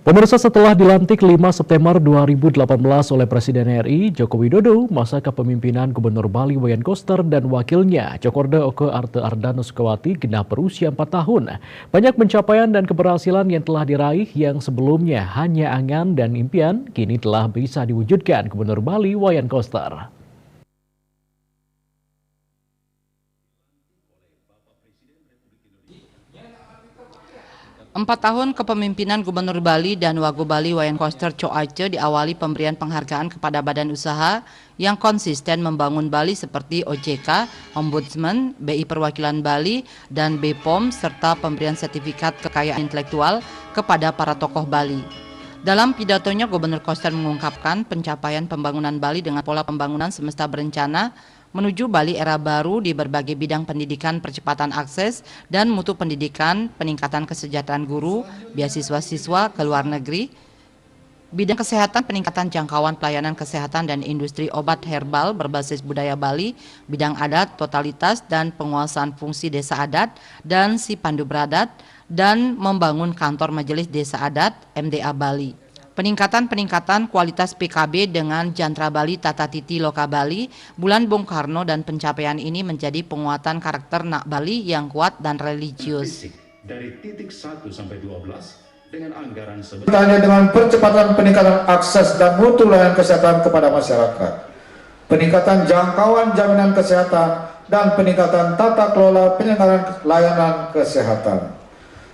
Pemirsa, setelah dilantik 5 September 2018 oleh Presiden RI Joko Widodo, masa kepemimpinan Gubernur Bali Wayan Koster dan wakilnya Cokorda Oke Arte Ardana Sukawati genap berusia 4 tahun. Banyak pencapaian dan keberhasilan yang telah diraih yang sebelumnya hanya angan dan impian, kini telah bisa diwujudkan Gubernur Bali Wayan Koster. 4 tahun kepemimpinan Gubernur Bali dan Wagub Bali Wayan Koster Co Aceh diawali pemberian penghargaan kepada badan usaha yang konsisten membangun Bali seperti OJK, Ombudsman, BI Perwakilan Bali, dan BPOM, serta pemberian sertifikat kekayaan intelektual kepada para tokoh Bali. Dalam pidatonya, Gubernur Koster mengungkapkan pencapaian pembangunan Bali dengan pola pembangunan semesta berencana menuju Bali era baru di berbagai bidang pendidikan, percepatan akses dan mutu pendidikan, peningkatan kesejahteraan guru, beasiswa siswa ke luar negeri, bidang kesehatan, peningkatan jangkauan pelayanan kesehatan dan industri obat herbal berbasis budaya Bali, bidang adat, totalitas dan penguasaan fungsi desa adat dan si pandu beradat, dan membangun kantor Majelis Desa Adat MDA Bali. Peningkatan kualitas PKB dengan Jantra Bali Tata Titi Loka Bali, Bulan Bung Karno, dan pencapaian ini menjadi penguatan karakter Nak Bali yang kuat dan religius. Dari titik 1 sampai 12 dengan anggaran sebesar dengan percepatan peningkatan akses dan mutu layanan kesehatan kepada masyarakat, peningkatan jangkauan jaminan kesehatan, dan peningkatan tata kelola penyelenggaraan layanan kesehatan.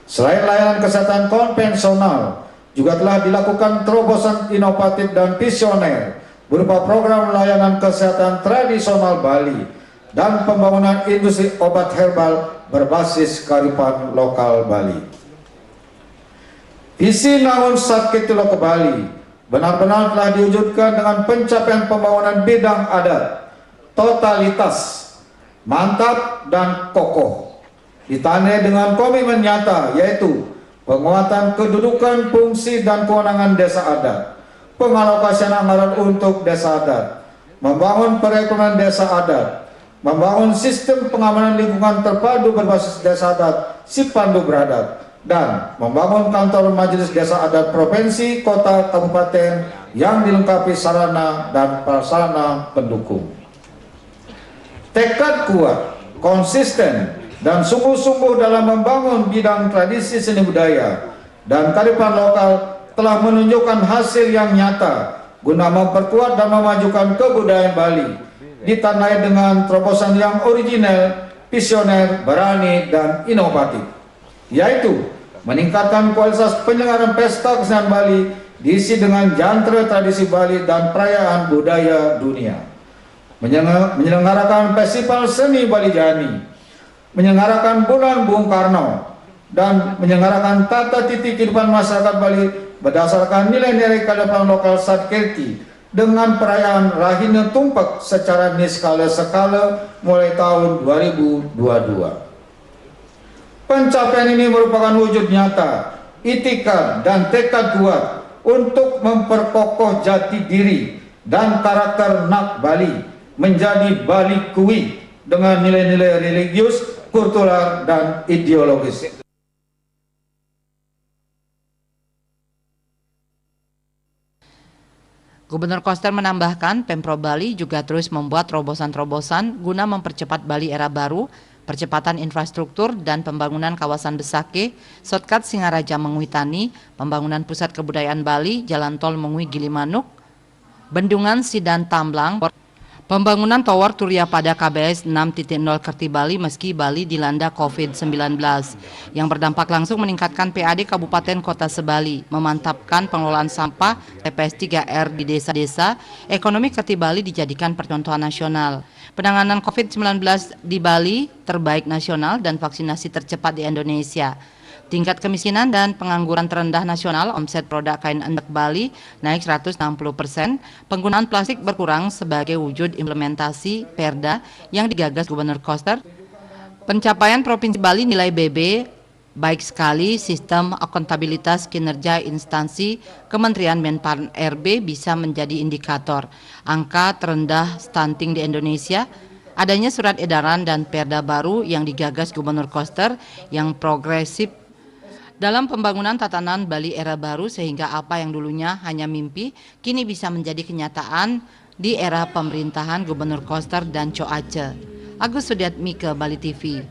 Selain layanan kesehatan konvensional, juga telah dilakukan terobosan inovatif dan visioner berupa program layanan kesehatan tradisional Bali dan pembangunan industri obat herbal berbasis kearifan lokal Bali. Visi Naun Sakit Loka Bali benar-benar telah diwujudkan dengan pencapaian pembangunan bidang adat, totalitas, mantap, dan kokoh, ditandai dengan komitmen nyata yaitu penguatan kedudukan, fungsi, dan kewenangan desa adat, pengalokasian anggaran untuk desa adat, membangun perekonomian desa adat, membangun sistem pengamanan lingkungan terpadu berbasis desa adat, si pandu beradat, dan membangun kantor Majelis Desa Adat Provinsi, Kota, Kabupaten yang dilengkapi sarana dan prasarana pendukung. Tekad kuat, konsisten, dan sungguh-sungguh dalam membangun bidang tradisi seni budaya dan kearifan lokal telah menunjukkan hasil yang nyata guna memperkuat dan memajukan kebudayaan Bali, ditandai dengan terobosan yang original, visioner, berani, dan inovatif, yaitu meningkatkan kualitas penyelenggaraan pesta kesenian Bali diisi dengan jantra tradisi Bali dan perayaan budaya dunia, menyelenggarakan festival seni Bali Jani, menyelenggarakan Bulan Bung Karno, dan menyelenggarakan tata titi kehidupan masyarakat Bali berdasarkan nilai-nilai kearifan lokal Satkirti dengan perayaan Rahina Tumpak secara niskala mulai tahun 2022. Pencapaian ini merupakan wujud nyata, itikad, dan tekad kuat untuk memperkokoh jati diri dan karakter Nak Bali menjadi Bali Kui dengan nilai-nilai religius, kultural, dan ideologis. Gubernur Koster menambahkan, Pemprov Bali juga terus membuat terobosan-terobosan guna mempercepat Bali era baru, percepatan infrastruktur dan pembangunan kawasan Besake, shortcut Singaraja Mengwitani, pembangunan pusat kebudayaan Bali, jalan tol Mengwi Gilimanuk, bendungan Sidan Tamblang, pembangunan Tower Turia pada KBS 6.0 Kerti Bali meski Bali dilanda COVID-19 yang berdampak langsung meningkatkan PAD Kabupaten Kota Sebali, memantapkan pengelolaan sampah TPS 3R di desa-desa, ekonomi Kerti Bali dijadikan percontohan nasional. Penanganan COVID-19 di Bali terbaik nasional dan vaksinasi tercepat di Indonesia. Tingkat kemiskinan dan pengangguran terendah nasional, omset produk kain endek Bali naik 160%, penggunaan plastik berkurang sebagai wujud implementasi Perda yang digagas Gubernur Koster. Pencapaian Provinsi Bali nilai BB baik sekali, sistem akuntabilitas kinerja instansi Kementerian Menpan RB bisa menjadi indikator. Angka terendah stunting di Indonesia, adanya surat edaran dan Perda baru yang digagas Gubernur Koster yang progresif dalam pembangunan tatanan Bali era baru sehingga apa yang dulunya hanya mimpi kini bisa menjadi kenyataan di era pemerintahan Gubernur Koster dan Co Aceh. Agus Sudiatmike, Bali TV.